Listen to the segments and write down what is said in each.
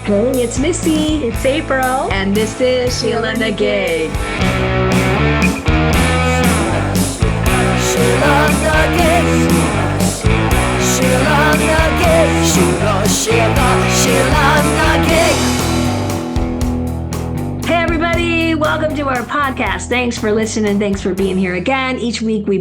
Hey, it's Missy. It's April. And this is Sheela Na Gig. Sheela Na Gig. Sheela Na Gig. Sheela Na Gig. Hey, everybody. Welcome to our podcast. Thanks for listening. Thanks for being here again. Each week we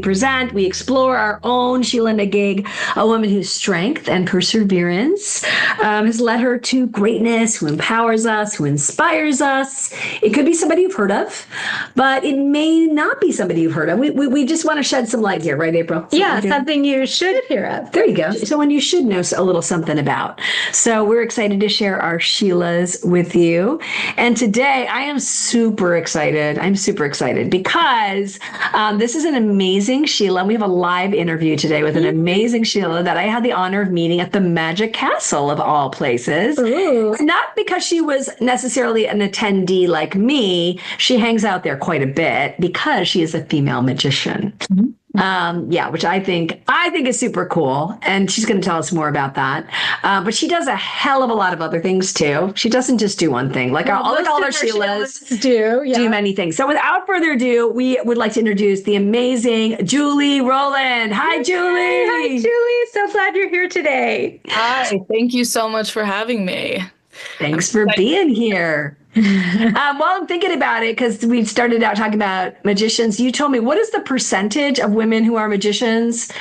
explore our own Sheela Na Gig, a woman whose strength and perseverance has led her to greatness, who empowers us, who inspires us. It could be somebody you've heard of, but it may not be somebody you've heard of. We just want to shed some light here, right, April? Yeah, something you should hear of. There you go. Someone you should know a little something about. So we're excited to share our Sheelas with you. And today I am super excited. I'm super excited because this is an amazing Sheela. We have a live interview today with an amazing Sheela that I had the honor of meeting at the Magic Castle of all places. Ooh. Not because she was necessarily an attendee like me. She hangs out there quite a bit because she is a female magician. Which I think is super cool. And she's going to tell us more about that. But she does a hell of a lot of other things too. She doesn't just do one thing. Like all our Sheelas do many things. So without further ado, we would like to introduce the amazing Julie Roland. Hi, Julie. Hi, Julie. So glad you're here today. Hi. Thank you so much for having me. Thanks for being here. While I'm thinking about it, because we started out talking about magicians, you told me, what is the percentage of women who are magicians?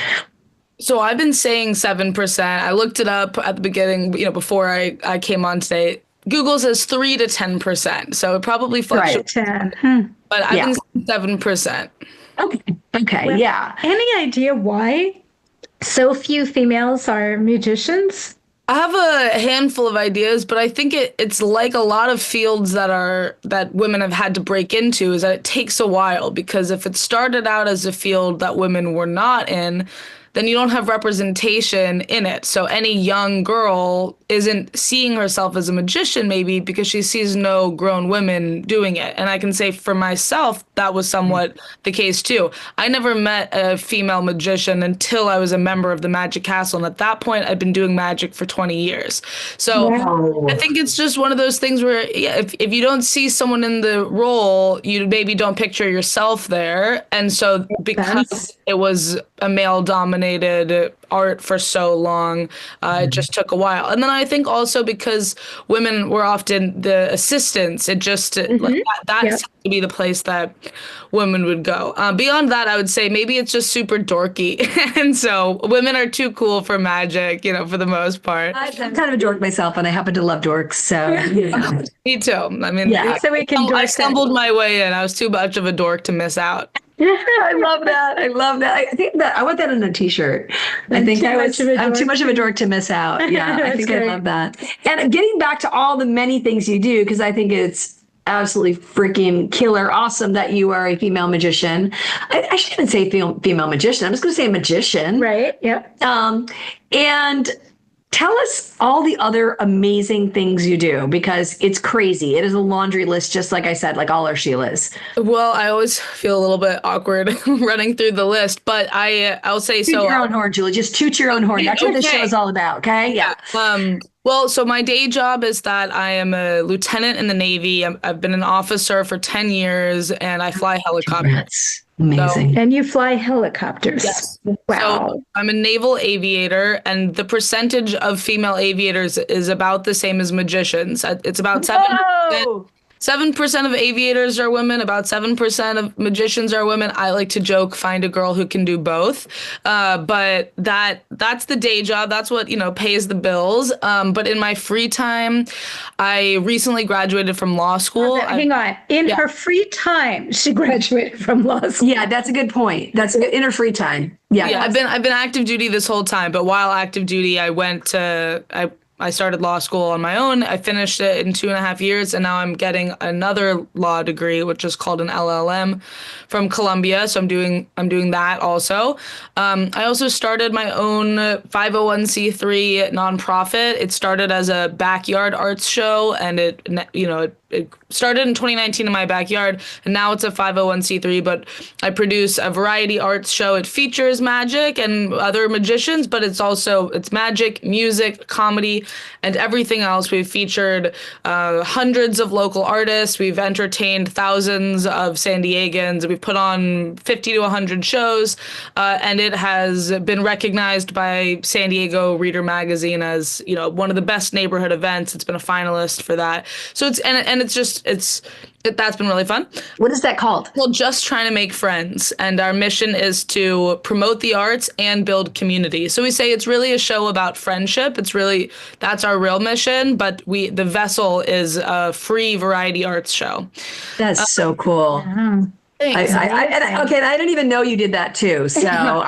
So I've been saying 7%. I looked it up at the beginning, before I came on today. Google says 3 to 10%. So it probably fluctuates. Right. 10. But I've been saying 7%. Okay. Well, yeah. Any idea why so few females are magicians? I have a handful of ideas, but I think it's like a lot of fields that women have had to break into, is that it takes a while, because if it started out as a field that women were not in, then you don't have representation in it. So any young girl isn't seeing herself as a magician, maybe because she sees no grown women doing it. And I can say for myself, that was somewhat the case too. I never met a female magician until I was a member of the Magic Castle. And at that point, I'd been doing magic for 20 years. So I think it's just one of those things where, if you don't see someone in the role, you maybe don't picture yourself there. And so because it was a male-dominated art for so long, it just took a while. And then I think also because women were often the assistants, it just that seemed to be the place that women would go. Beyond that, I would say maybe it's just super dorky, and so women are too cool for magic, for the most part. I'm kind of a dork myself, and I happen to love dorks, so Me too. I mean, So we can I stumbled my way in. I was too much of a dork to miss out. I love that. I think that I want that on a t-shirt. I'm too much of a dork to miss out. Yeah, I think I love that. And getting back to all the many things you do, because I think it's absolutely freaking killer awesome that you are a female magician. I shouldn't even say female magician. I'm just going to say magician. Right. Yep. And tell us all the other amazing things you do, because it's crazy. It is a laundry list, just like I said, like all our Sheilas. Well, I always feel a little bit awkward running through the list, but I'll say Toot your own horn, Julie. Just toot your own horn. That's what this show is all about, okay? Yeah. Well, so my day job is that I am a lieutenant in the Navy. I've been an officer for 10 years, and I fly helicopters. That's amazing. And you fly helicopters. Yes. Wow. So I'm a naval aviator, and the percentage of female aviators is about the same as magicians. It's about 7%. 7% of aviators are women, about 7% of magicians are women. I like to joke, find a girl who can do both. But that's the day job. That's what, pays the bills. But in my free time, I recently graduated from law school. Hang on. In her free time, she graduated from law school. Yeah, that's a good point. That's a good, in her free time. Yeah. I've been active duty this whole time, but while active duty, I started law school on my own. I finished it in 2.5 years, and now I'm getting another law degree, which is called an LLM from Columbia. So I'm doing that also. I also started my own 501c3 nonprofit. It started as a backyard arts show, and it started in 2019 in my backyard, and now it's a 501c3, but I produce a variety arts show. It features magic and other magicians, but it's magic, music, comedy, and everything else. We've featured hundreds of local artists. We've entertained thousands of San Diegans. We've put on 50 to 100 shows, and it has been recognized by San Diego Reader Magazine as, one of the best neighborhood events. It's been a finalist for that. So that's been really fun. What is that called? Well, just trying to make friends. And our mission is to promote the arts and build community. So we say it's really a show about friendship. That's our real mission. But the vessel is a free variety arts show. That's so cool. Yeah. Thanks. I didn't even know you did that too. So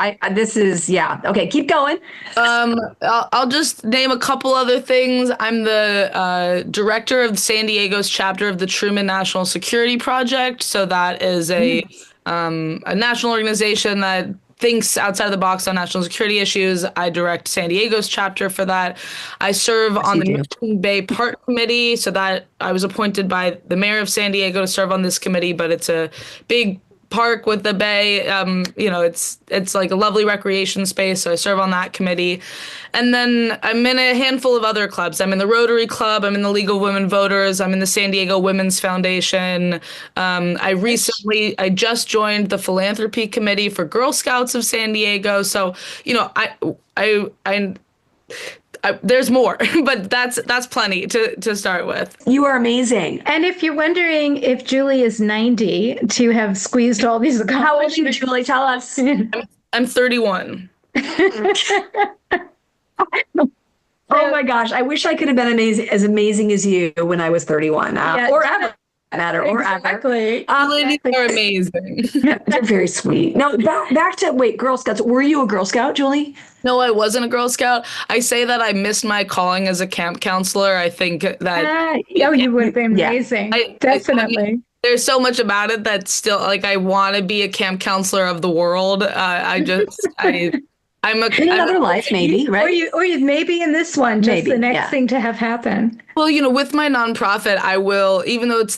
okay, keep going. I'll just name a couple other things. I'm the director of San Diego's chapter of the Truman National Security Project. So that is a national organization that thinks outside of the box on national security issues. I direct San Diego's chapter for that. I serve on the Mission Bay Park Committee, so that I was appointed by the mayor of San Diego to serve on this committee, but it's a big park with the bay. It's like a lovely recreation space, so I serve on that committee. And then I'm in a handful of other clubs. I'm in the Rotary Club, I'm in the League of Women Voters, I'm in the San Diego Women's Foundation. I just joined the Philanthropy Committee for Girl Scouts of San Diego. So, there's more, but that's plenty to start with. You are amazing. And if you're wondering if Julie is 90 to have squeezed all these How old are you, Julie? Tell us. I'm 31. Oh my gosh. I wish I could have been as amazing as you when I was 31 or ever. Exactly. Ladies are amazing. They're very sweet. Now, back to Girl Scouts. Were you a Girl Scout, Julie? No, I wasn't a Girl Scout. I say that I missed my calling as a camp counselor. I think that... you would be amazing. Definitely. There's so much about it that still, I want to be a camp counselor of the world. I'm in another life, maybe, right? Or you maybe in this one, just maybe, the next thing to have happen. Well, with my nonprofit, I will, even though it's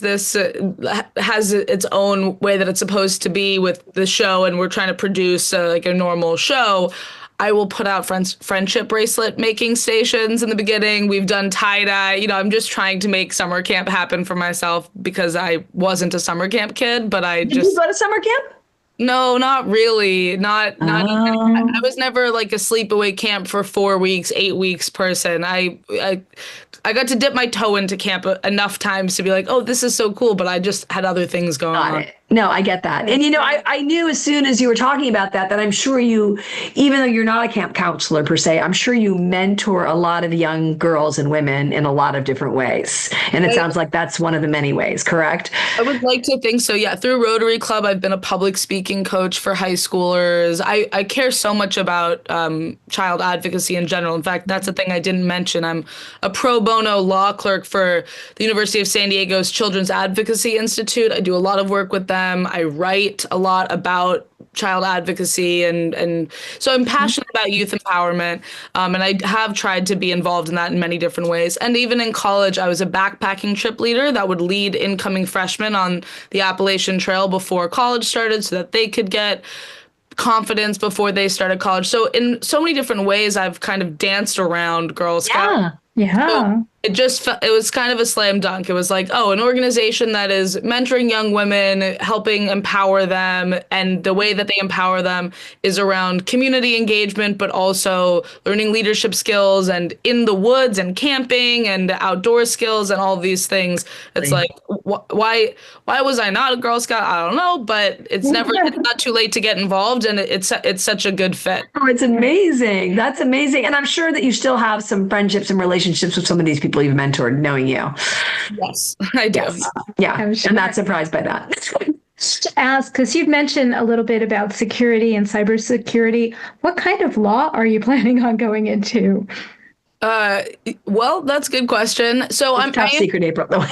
has its own way that it's supposed to be with the show, and we're trying to produce a normal show, I will put out friendship bracelet making stations in the beginning. We've done tie-dye. I'm just trying to make summer camp happen for myself because I wasn't a summer camp kid, but Did you go to summer camp? No, not really. Not even. I was never like a sleepaway camp for 4 weeks, 8 weeks person. I got to dip my toe into camp enough times to be like, oh, this is so cool, but I just had other things going on. No, I get that. And, I knew as soon as you were talking about that I'm sure you, even though you're not a camp counselor per se, I'm sure you mentor a lot of young girls and women in a lot of different ways. And it sounds like that's one of the many ways, correct? I would like to think so. Yeah. Through Rotary Club, I've been a public speaking coach for high schoolers. I care so much about child advocacy in general. In fact, that's the thing I didn't mention. I'm a pro bono law clerk for the University of San Diego's Children's Advocacy Institute. I do a lot of work with them. I write a lot about child advocacy, and so I'm passionate about youth empowerment, and I have tried to be involved in that in many different ways. And even in college, I was a backpacking trip leader that would lead incoming freshmen on the Appalachian Trail before college started so that they could get confidence before they started college. So in so many different ways, I've kind of danced around Girl Scouts. Yeah. So it was kind of a slam dunk. It was like, oh, an organization that is mentoring young women, helping empower them. And the way that they empower them is around community engagement, but also learning leadership skills and in the woods and camping and outdoor skills and all these things. It's like, why was I not a Girl Scout? I don't know, but it's not too late to get involved. And it's such a good fit. Oh, it's amazing. That's amazing. And I'm sure that you still have some friendships and relationships with some of these people you've mentored, knowing you. Yes, I do. Yes. Yeah, I'm not surprised by that. To ask, because you've mentioned a little bit about security and cybersecurity, what kind of law are you planning on going into? Well, that's a good question. So I'm top secret, April.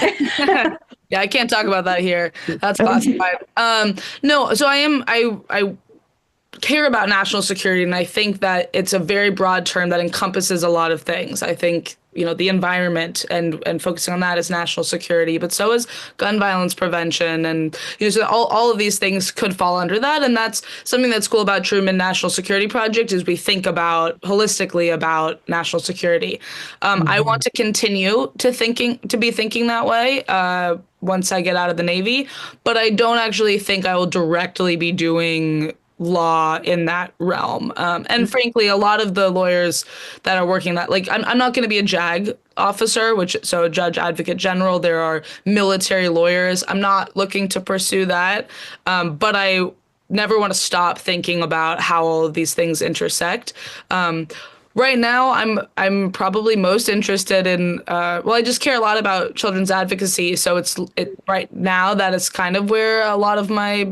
Yeah, I can't talk about that here. That's classified. No, so I care about national security, and I think that it's a very broad term that encompasses a lot of things. I think, the environment and focusing on that as national security, but so is gun violence prevention. And, so all of these things could fall under that. And that's something that's cool about Truman National Security Project is we think about holistically about national security. I want to continue to be thinking that way. Once I get out of the Navy, but I don't actually think I will directly be doing law in that realm. And frankly, a lot of the lawyers that are working that, like, I'm not going to be a JAG officer, so a judge advocate general. There are military lawyers. I'm not looking to pursue that, but I never want to stop thinking about how all of these things intersect. Right now, I'm probably most interested in I just care a lot about children's advocacy. So right now that is kind of where a lot of my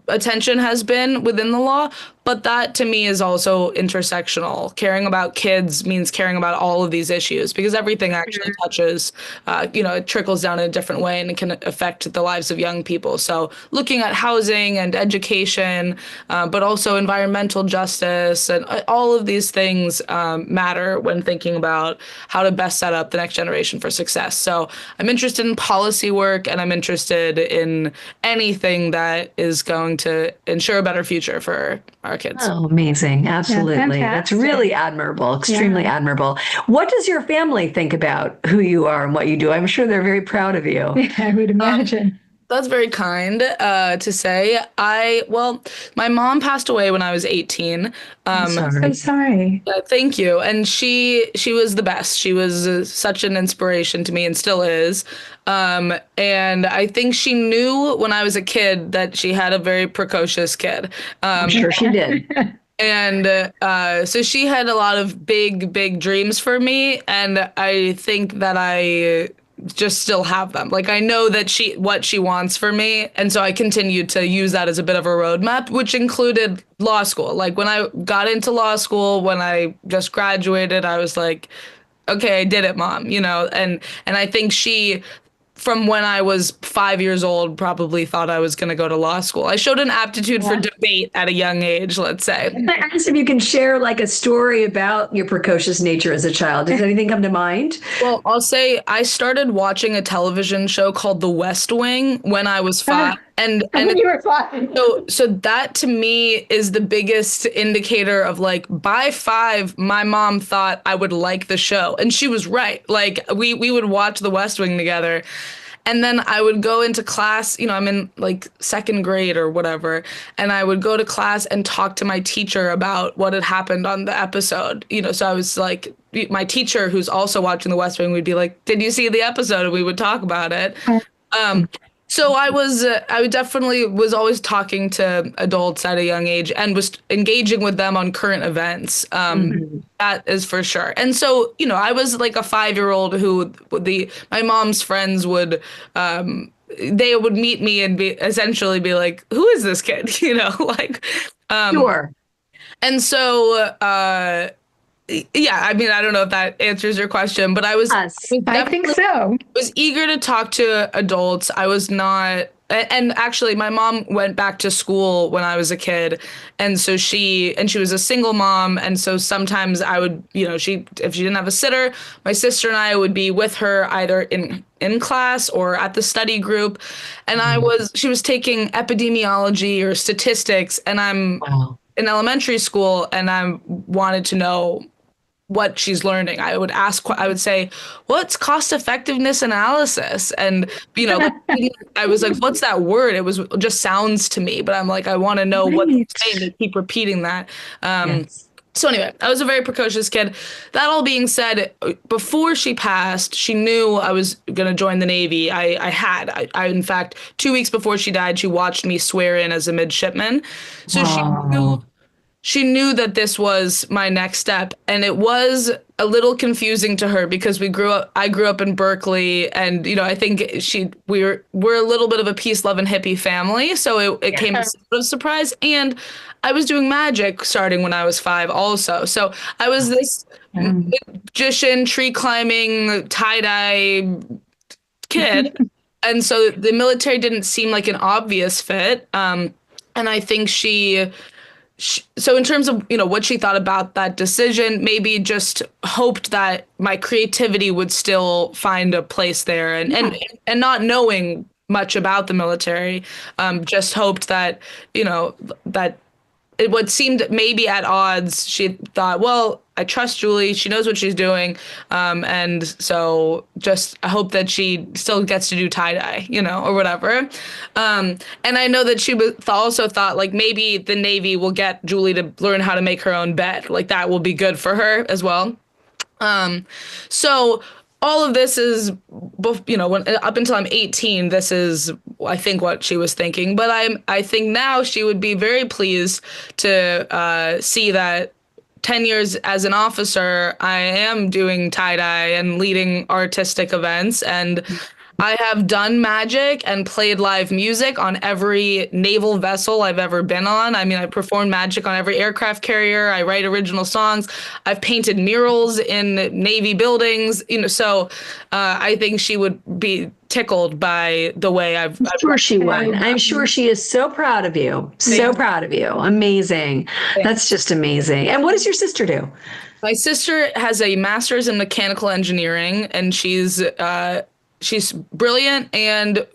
attention has been within the law, but that to me is also intersectional. Caring about kids means caring about all of these issues because everything actually touches, it trickles down in a different way and it can affect the lives of young people. So looking at housing and education, but also environmental justice and all of these things matter when thinking about how to best set up the next generation for success. So I'm interested in policy work and I'm interested in anything that is going to ensure a better future for our kids. Oh, amazing. Absolutely. Yeah, that's really admirable, extremely admirable. What does your family think about who you are and what you do? I'm sure they're very proud of you. I would imagine. That's very kind to say. My mom passed away when I was 18. I'm sorry. So sorry. Thank you. And she was the best. She was such an inspiration to me and still is. And I think she knew when I was a kid that she had a very precocious kid. I'm sure she did. And so she had a lot of big, big dreams for me. And I think that I just still have them. Like I know that what she wants for me. And so I continued to use that as a bit of a roadmap, which included law school. Like when I got into law school, when I just graduated, I was like, okay, I did it, Mom, and I think she, from when I was 5 years old, probably thought I was going to go to law school. I showed an aptitude for debate at a young age, let's say. I asked if you can share like a story about your precocious nature as a child. Does anything come to mind? Well, I'll say I started watching a television show called The West Wing when I was 5. And You were 5. So that to me is the biggest indicator of like by 5, my mom thought I would like the show. And she was right. Like we would watch The West Wing together. And then I would go into class, I'm in like 2nd grade or whatever. And I would go to class and talk to my teacher about what had happened on the episode. So I was like, my teacher who's also watching The West Wing would be like, did you see the episode? And we would talk about it. So I definitely was always talking to adults at a young age and was engaging with them on current events. That is for sure. And so, I was like a 5-year-old who my mom's friends would, they would meet me and essentially be like, who is this kid? Sure. And so, I mean, I don't know if that answers your question, but I think so. was eager to talk to adults. I was not, and actually my mom went back to school when I was a kid. And so she was a single mom. And so sometimes I would, if she didn't have a sitter, my sister and I would be with her either in class or at the study group. And she was taking epidemiology or statistics, and I'm in elementary school and I wanted to know what she's learning. I would say, what's cost effectiveness analysis? And, I was like, what's that word? It just sounds to me, but I'm like, I want to know what they're saying. They keep repeating that. Yes. So anyway, I was a very precocious kid. That all being said, before she passed, she knew I was going to join the Navy. I in fact, 2 weeks before she died, she watched me swear in as a midshipman. So she knew that this was my next step. And it was a little confusing to her because I grew up in Berkeley, and, I think we're a little bit of a peace, love, and hippie family. So it came as a surprise. And I was doing magic starting when I was 5 also. So I was this magician, tree climbing, tie-dye kid. And so the military didn't seem like an obvious fit. And I think she so in terms of, what she thought about that decision, maybe just hoped that my creativity would still find a place there, and not knowing much about the military, just hoped that, that it would seemed maybe at odds. She thought, well, I trust Julie. She knows what she's doing. And so just I hope that she still gets to do tie-dye, or whatever. And I know that she also thought like maybe the Navy will get Julie to learn how to make her own bed. Like that will be good for her as well. So all of this is, when up until I'm 18, this is, I think, what she was thinking. But I think now she would be very pleased to see that 10 years as an officer, I am doing tie-dye and leading artistic events. And I have done magic and played live music on every naval vessel I've ever been on. I mean, I performed magic on every aircraft carrier. I write original songs. I've painted murals in Navy buildings. So I think she would be tickled by the way I've sure she would. I'm sure she is so proud of you. So proud of you. Amazing. That's just amazing. And what does your sister do? My sister has a master's in mechanical engineering, and she's brilliant, and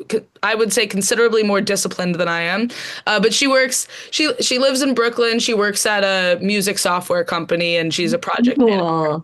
I would say considerably more disciplined than I am. But she lives in Brooklyn. She works at a music software company, and she's a project manager.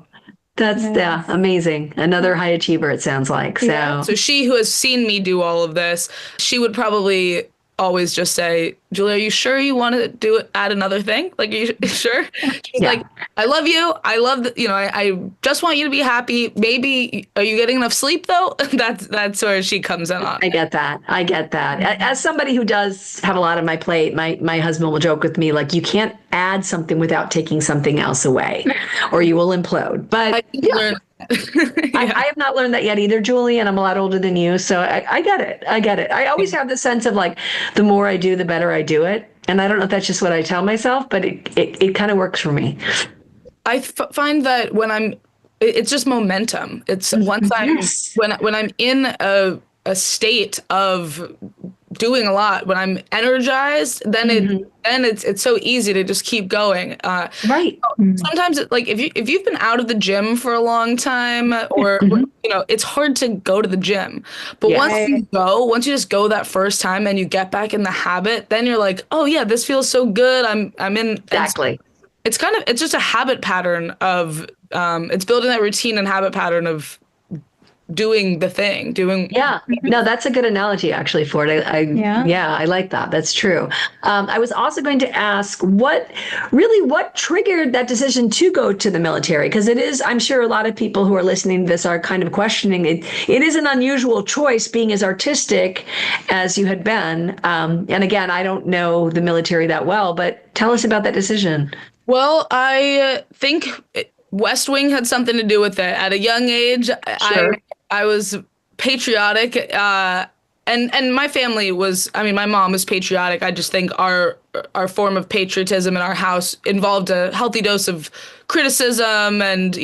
That's amazing. Another high achiever, it sounds like. So she, who has seen me do all of this, she would probably always just say, Julie, are you sure you want to add another thing? Like, are you sure? She's like, I love you. I love that. I just want you to be happy. Maybe, are you getting enough sleep though? That's where she comes in on. I get that. As somebody who does have a lot on my plate, my husband will joke with me, like, you can't add something without taking something else away or you will implode. But I have not learned that yet either, Julie, and I'm a lot older than you. So I get it. I always have the sense of like, the more I do, the better I do it. And I don't know if that's just what I tell myself, but it kind of works for me. I find that it's just momentum. It's once when I'm in a state of doing a lot, when I'm energized, then it's so easy to just keep going. Right. Sometimes like if you've been out of the gym for a long time, or it's hard to go to the gym. But once you just go that first time and you get back in the habit, then you're like, oh yeah, this feels so good. I'm in. Exactly. It's just a habit pattern of it's building that routine and habit pattern of doing the thing, no, that's a good analogy actually for it. I like that. That's true. I was also going to ask what triggered that decision to go to the military? Because it is, I'm sure a lot of people who are listening to this are kind of questioning it. It is an unusual choice being as artistic as you had been. And again, I don't know the military that well, but tell us about that decision. Well, I think West Wing had something to do with it. At a young age, sure. I was patriotic, and my family was, my mom was patriotic. I just think our form of patriotism in our house involved a healthy dose of criticism and,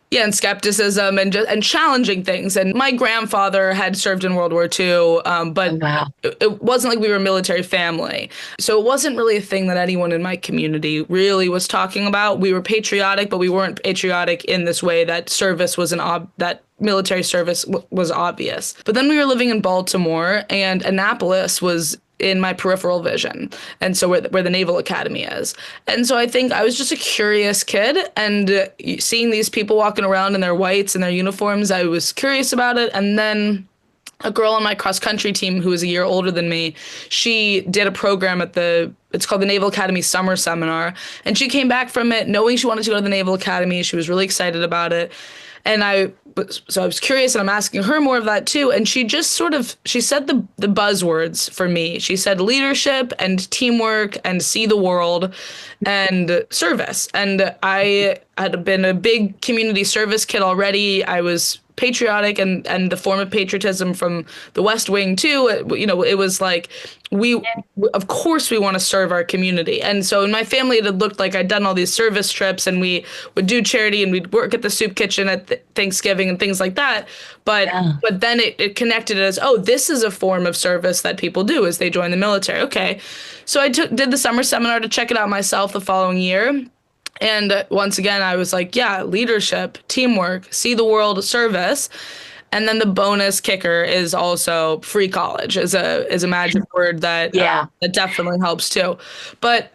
and skepticism and challenging things. And my grandfather had served in World War II, but it wasn't like we were a military family. So it wasn't really a thing that anyone in my community really was talking about. We were patriotic, but we weren't patriotic in this way that service was that military service was obvious. But then we were living in Baltimore, and Annapolis was in my peripheral vision, and so where the Naval Academy is. And so I think I was just a curious kid, and seeing these people walking around in their whites and their uniforms, I was curious about it. And then a girl on my cross country team who was a year older than me, she did a program at it's called the Naval Academy Summer Seminar, and she came back from it knowing she wanted to go to the Naval Academy. She was really excited about it. And I was curious, and I'm asking her more of that too. And she just she said the buzzwords for me. She said leadership and teamwork and see the world and service. And I had been a big community service kid already. I was patriotic and the form of patriotism from the West Wing too. It was like of course we want to serve our community. And so in my family, it had looked like I'd done all these service trips, and we would do charity, and we'd work at the soup kitchen at Thanksgiving and things like that. But then it connected as, oh, this is a form of service that people do as they join the military. Okay. So I did the summer seminar to check it out myself the following year. And once again, I was like, yeah, leadership, teamwork, see the world, service. And then the bonus kicker is also free college is a magic word that that definitely helps too. But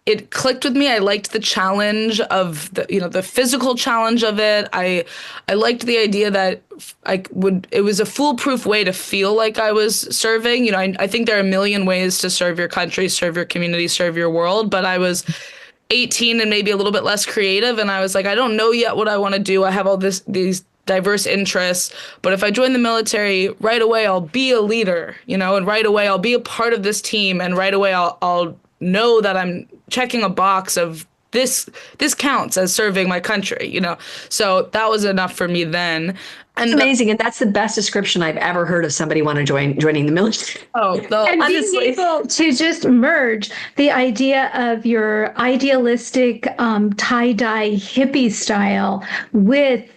it clicked with me. I liked the challenge of the physical challenge of it. I liked the idea that it was a foolproof way to feel like I was serving. I think there are a million ways to serve your country, serve your community, serve your world. But I was 18 and maybe a little bit less creative. And I was like, I don't know yet what I want to do. I have all these diverse interests, but if I join the military, right away I'll be a leader, and right away I'll be a part of this team, and right away I'll know that I'm checking a box of this counts as serving my country, So that was enough for me then. And it's amazing, and that's the best description I've ever heard of somebody joining the military. And being able to just merge the idea of your idealistic tie-dye hippie style with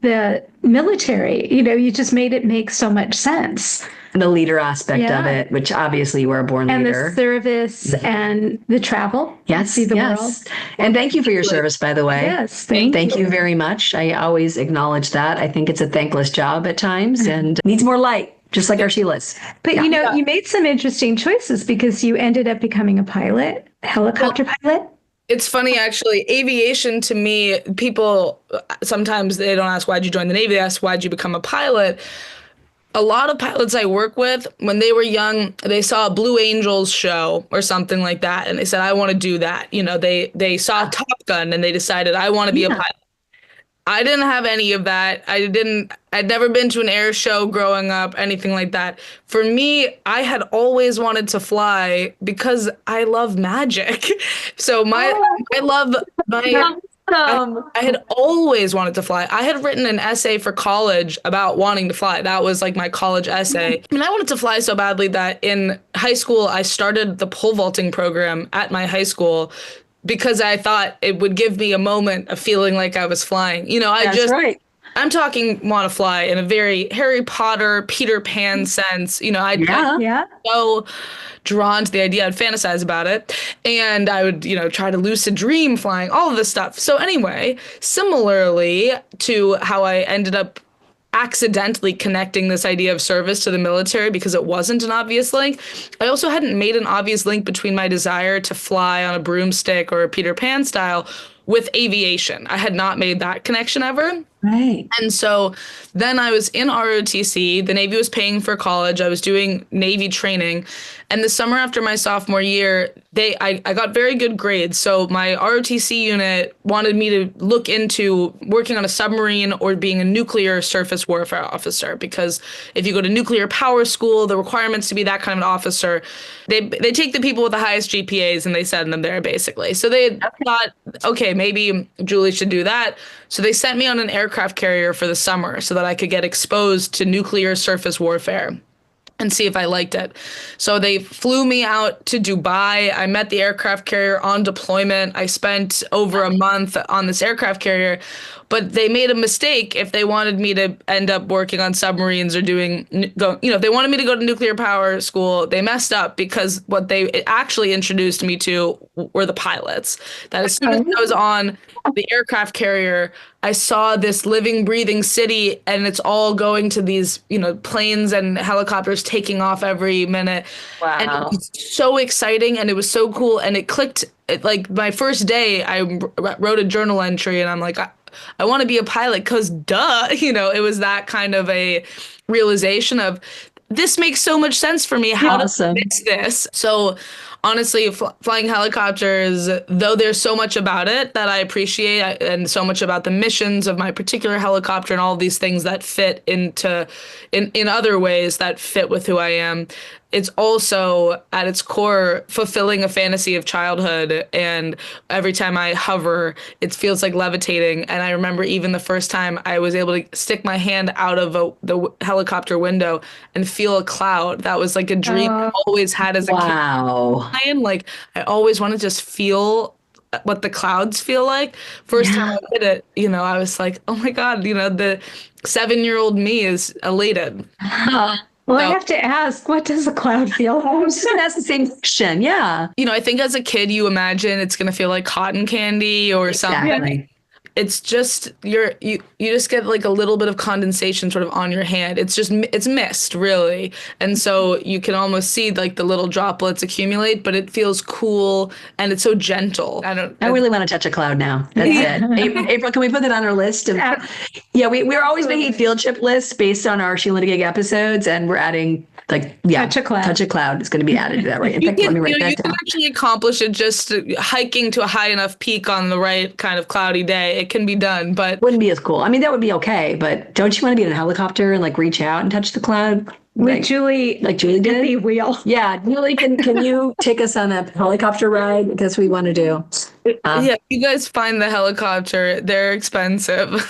the military, you just made it make so much sense. And the leader aspect of it, which obviously you were a born leader. And the service and the travel. Yes, see the world. And thank you for your service, by the way. Yes, thank you very much. I always acknowledge that. I think it's a thankless job at times and needs more light, just like our Sheila's. But you made some interesting choices because you ended up becoming a pilot, helicopter pilot. It's funny, actually. Aviation, to me, people sometimes they don't ask, why'd you join the Navy? They ask, why'd you become a pilot? A lot of pilots I work with, when they were young, they saw a Blue Angels show or something like that, and they said, I want to do that. They saw Top Gun, and they decided, I want to be a pilot. I didn't have any of that. I'd never been to an air show growing up, anything like that. For me, I had always wanted to fly because I love magic. So I had always wanted to fly. I had written an essay for college about wanting to fly. That was like my college essay. I wanted to fly so badly that in high school, I started the pole vaulting program at my high school because I thought it would give me a moment of feeling like I was flying. I'm talking want to fly in a very Harry Potter, Peter Pan sense. I'm so drawn to the idea. I'd fantasize about it. And I would, try to lucid dream flying, all of this stuff. So anyway, similarly to how I ended up accidentally connecting this idea of service to the military because it wasn't an obvious link, I also hadn't made an obvious link between my desire to fly on a broomstick or a Peter Pan style with aviation. I had not made that connection ever. Right. And so then I was in ROTC. The Navy was paying for college. I was doing Navy training. And the summer after my sophomore year, I got very good grades. So my ROTC unit wanted me to look into working on a submarine or being a nuclear surface warfare officer. Because if you go to nuclear power school, the requirements to be that kind of an officer, they take the people with the highest GPAs and they send them there, basically. So they thought, okay, maybe Julie should do that. So they sent me on an aircraft carrier for the summer so that I could get exposed to nuclear surface warfare and see if I liked it. So they flew me out to Dubai. I met the aircraft carrier on deployment. I spent over a month on this aircraft carrier, but they made a mistake if they wanted me to end up working on submarines or if they wanted me to go to nuclear power school, they messed up because what they actually introduced me to were the pilots. That as soon as I was on the aircraft carrier, I saw this living, breathing city, and it's all going to these, planes and helicopters taking off every minute. Wow. And it was so exciting, and it was so cool, and it clicked. Like my first day, I wrote a journal entry, and I'm like, I want to be a pilot because duh, it was that kind of a realization of this makes so much sense for me. How to fix this? So honestly, flying helicopters, though there's so much about it that I appreciate and so much about the missions of my particular helicopter and all these things that fit in other ways that fit with who I am, it's also at its core fulfilling a fantasy of childhood. And every time I hover, it feels like levitating. And I remember even the first time I was able to stick my hand out of the helicopter window and feel a cloud. That was like a dream I always had as a Wow. kid. Like I always want to just feel what the clouds feel like. First time I did it, I was like, oh my God, the 7-year-old me is elated. Well, I have to ask, what does a cloud feel like? That's the same question. Yeah. I think as a kid, you imagine it's going to feel like cotton candy or something. Exactly. It's just you just get like a little bit of condensation sort of on your hand. It's mist really. And so you can almost see like the little droplets accumulate, but it feels cool and it's so gentle. I really want to touch a cloud now. That's it. April, can we put that on our list? We're always making field trip lists based on our Sheela Na Gig episodes, and we're adding touch a cloud. Touch a cloud is going to be added to that, right? In fact, let me write that you down. can actually accomplish it just hiking to a high enough peak on the right kind of cloudy day. It can be done, but wouldn't be as cool. I mean, that would be okay, but don't you want to be in a helicopter and like reach out and touch the cloud? With Julie, like Julie did? The wheel. Yeah, Julie, can you take us on a helicopter ride? That's what we want to do. Yeah, you guys find the helicopter. They're expensive.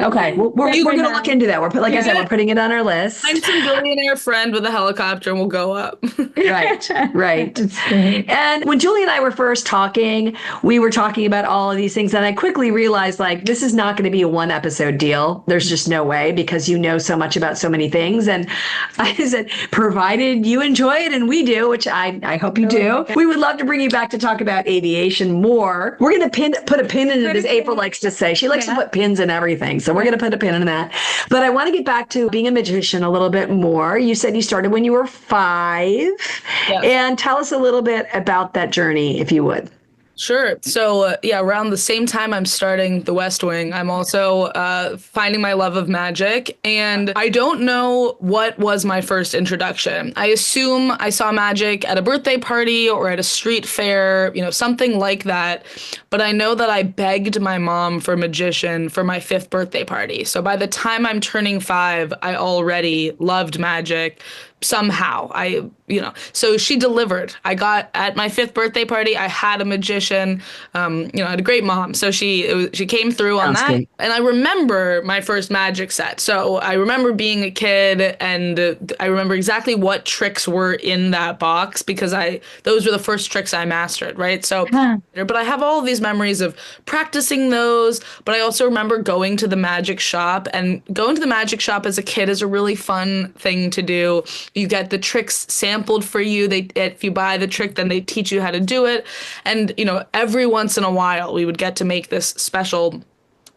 Okay. We're going to look into that. Like I said, we're putting it on our list. I'm some billionaire friend with a helicopter and we'll go up. Right. And when Julie and I were first talking, we were talking about all of these things. And I quickly realized, like, this is not going to be a 1 episode deal. There's just no way, because you know so much about so many things. And I said, provided you enjoy it and we do, which I hope you do, we would love to bring you back to talk about aviation more. We're going to put a pin in it, as April likes to say. She likes to put pins in everything. So we're going to put a pin in that. But I want to get back to being a magician a little bit more. You said you started when you were 5. Yes. And tell us a little bit about that journey, if you would. Sure. So, around the same time I'm starting The West Wing, I'm also finding my love of magic. And I don't know what was my first introduction. I assume I saw magic at a birthday party or at a street fair, something like that. But I know that I begged my mom for a magician for my 5th birthday party. So by the time I'm turning 5, I already loved magic. Somehow so she delivered. I got at my 5th birthday party, I had a magician, I had a great mom. So she came through on that. Great. And I remember my first magic set. So I remember being a kid and I remember exactly what tricks were in that box because those were the first tricks I mastered. Right. So, but I have all of these memories of practicing those, but I also remember going to the magic shop, and going to the magic shop as a kid is a really fun thing to do. You get the tricks sampled for you. If you buy the trick, then they teach you how to do it. And, every once in a while, we would get to make this special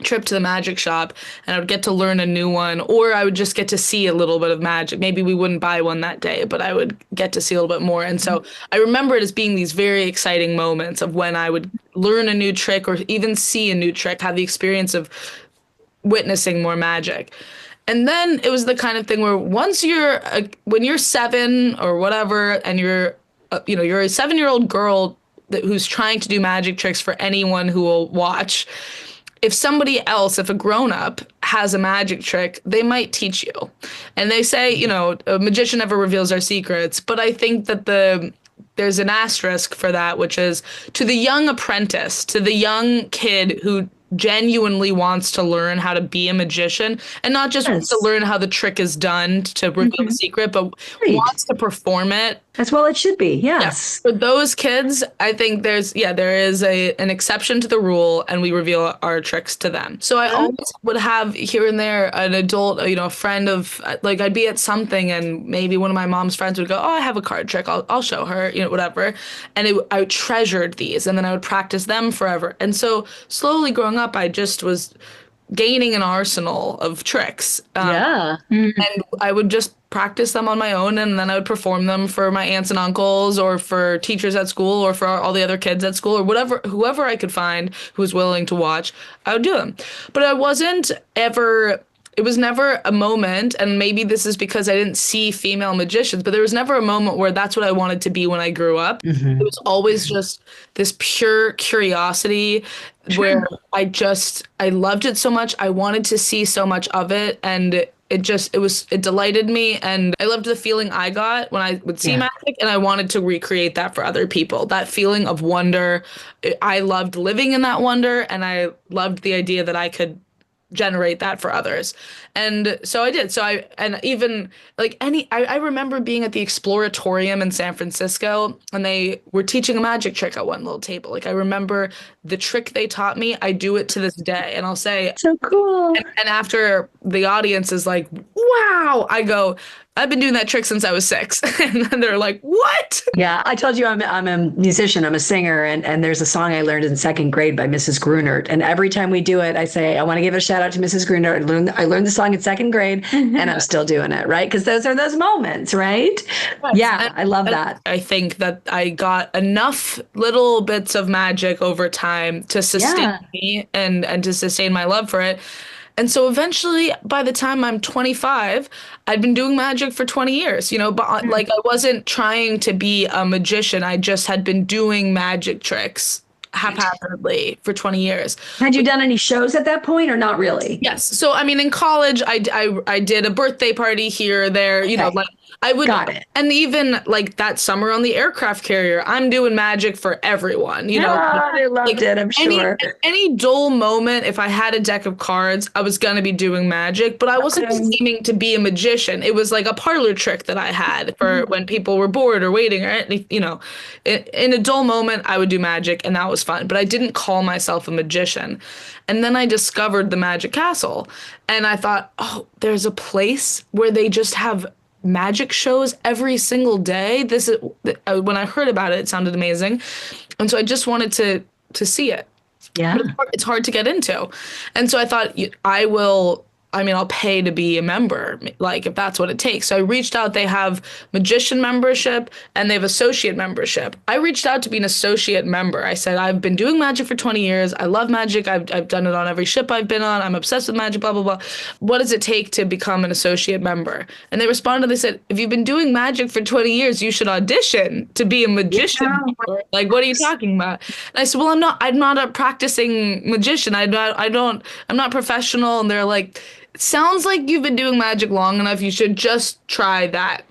trip to the magic shop, and I would get to learn a new one, or I would just get to see a little bit of magic. Maybe we wouldn't buy one that day, but I would get to see a little bit more. And so I remember it as being these very exciting moments of when I would learn a new trick or even see a new trick, have the experience of witnessing more magic. And then it was the kind of thing where once when you're 7 or whatever, and you're a 7-year-old girl who's trying to do magic tricks for anyone who will watch, if a grown-up has a magic trick, they might teach you. And they say, a magician never reveals our secrets, but I think that there's an asterisk for that, which is to the young apprentice, to the young kid who genuinely wants to learn how to be a magician, and not just wants to learn how the trick is done to reveal the secret, but wants to perform it. As well it should be, yes. Yeah. For those kids, I think there is an exception to the rule, and we reveal our tricks to them. So I always would have here and there an adult, a friend of, like, I'd be at something and maybe one of my mom's friends would go, oh, I have a card trick, I'll show her, whatever. And I treasured these, and then I would practice them forever. And so slowly growing up, I just was gaining an arsenal of tricks. And I would just practice them on my own, and then I would perform them for my aunts and uncles, or for teachers at school, or for all the other kids at school, or whoever I could find who was willing to watch. I would do them. But it was never a moment, and maybe this is because I didn't see female magicians, but there was never a moment where that's what I wanted to be when I grew up. It was always just this pure curiosity where I loved it so much. I wanted to see so much of it, and it delighted me, and I loved the feeling I got when I would see magic, and I wanted to recreate that for other people. That feeling of wonder, I loved living in that wonder, and I loved the idea that I could generate that for others. And so I did. So I remember being at the Exploratorium in San Francisco, and they were teaching a magic trick at one little table. Like, I remember the trick they taught me. I do it to this day. And I'll say, So cool. and after the audience is like, wow, I go, I've been doing that trick since I was 6. And then they're like, what? Yeah, I told you I'm a musician, I'm a singer, and there's a song I learned in 2nd grade by Mrs. Grunert. And every time we do it, I say, I want to give a shout out to Mrs. Grunert. I learned the song in 2nd grade, and I'm still doing it, right? Because those are those moments, right? Yes. Yeah, And I love that. I think that I got enough little bits of magic over time to sustain me and to sustain my love for it. And so eventually, by the time I'm 25, I'd been doing magic for 20 years, but like, I wasn't trying to be a magician. I just had been doing magic tricks haphazardly for 20 years. Had you done any shows at that point or not really? Yes. So, I mean, in college, I did a birthday party here or there, like I would. Got it. And even like that summer on the aircraft carrier, I'm doing magic for everyone, I loved it, I'm sure. Any dull moment, if I had a deck of cards, I was going to be doing magic, but I wasn't aiming to be a magician. It was like a parlor trick that I had for when people were bored or waiting, or in a dull moment, I would do magic, and that was fun, but I didn't call myself a magician. And then I discovered the Magic Castle, and I thought, oh, there's a place where they just have magic shows every single day. This is when I heard about it, it sounded amazing, and so I just wanted to see it. Yeah, but it's hard to get into, and so I thought, I'll pay to be a member, like, if that's what it takes. So I reached out. They have magician membership and they have associate membership. I reached out to be an associate member. I said, I've been doing magic for 20 years. I love magic. I've done it on every ship I've been on. I'm obsessed with magic, blah, blah, blah. What does it take to become an associate member? And they responded, they said, if you've been doing magic for 20 years, you should audition to be a magician. Yeah. Like, what are you talking about? And I said, well, I'm not a practicing magician. I'm not professional. And they're like, sounds like you've been doing magic long enough. You should just try that.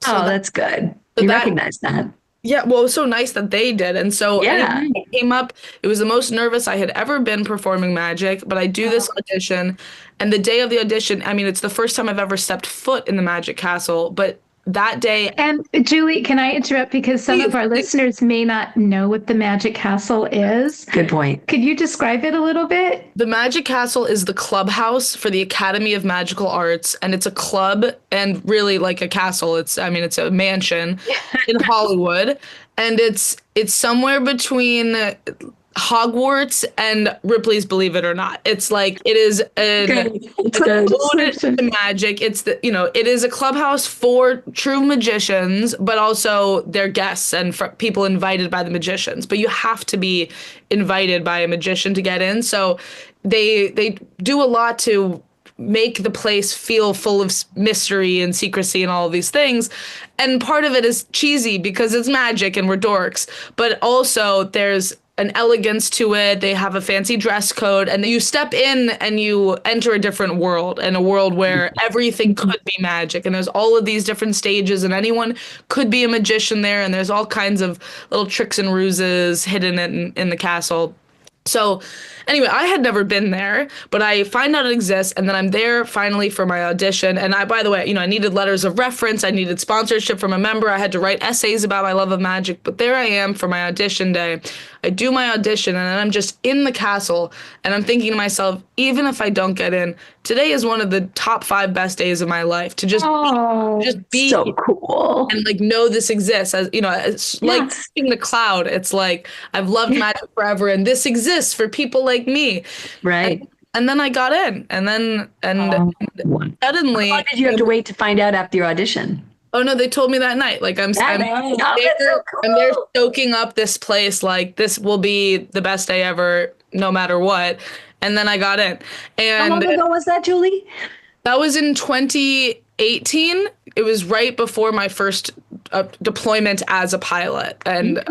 So that's good. You recognize that. Yeah, well, it was so nice that they did. And so it came up. It was the most nervous I had ever been performing magic, but I do this audition. And the day of the audition, it's the first time I've ever stepped foot in the Magic Castle, but that day. And Julie, can I interrupt, because some of our listeners may not know what the Magic Castle is? Good point. Could you describe it a little bit? The Magic Castle is the clubhouse for the Academy of Magical Arts, and it's a club and really like a castle. It's a mansion in Hollywood, and it's somewhere between Hogwarts and Ripley's Believe It or Not. It's like, it is it's ode to magic. It's it is a clubhouse for true magicians, but also their guests and for people invited by the magicians. But you have to be invited by a magician to get in. So they do a lot to make the place feel full of mystery and secrecy and all of these things. And part of it is cheesy because it's magic and we're dorks, but also there's an elegance to it. They have a fancy dress code, and you step in and you enter a different world, and a world where everything could be magic. And there's all of these different stages, and anyone could be a magician there. And there's all kinds of little tricks and ruses hidden in the castle. So anyway, I had never been there, but I find out it exists, and then I'm there finally for my audition. And by the way, I needed letters of reference. I needed sponsorship from a member. I had to write essays about my love of magic. But there I am for my audition day. I do my audition, and then I'm just in the castle, and I'm thinking to myself, even if I don't get in, today is one of the top 5 best days of my life to just be so cool and like know this exists. As it's like seeing the cloud. It's like, I've loved magic forever, and this exists for people like me, right? And then I got in, and suddenly, how long did you have to wait to find out after your audition? Oh no, they told me that night. Like, I'm there soaking up this place. Like, this will be the best day ever, no matter what. And then I got in. And how long ago was that, Julie? That was in 2018. It was right before my first deployment as a pilot. And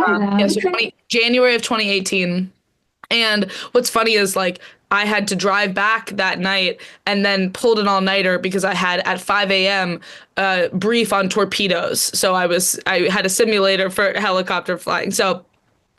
January of 2018. And what's funny is, like, I had to drive back that night and then pulled an all-nighter because I had at 5 a.m. Brief on torpedoes. So I had a simulator for helicopter flying. So,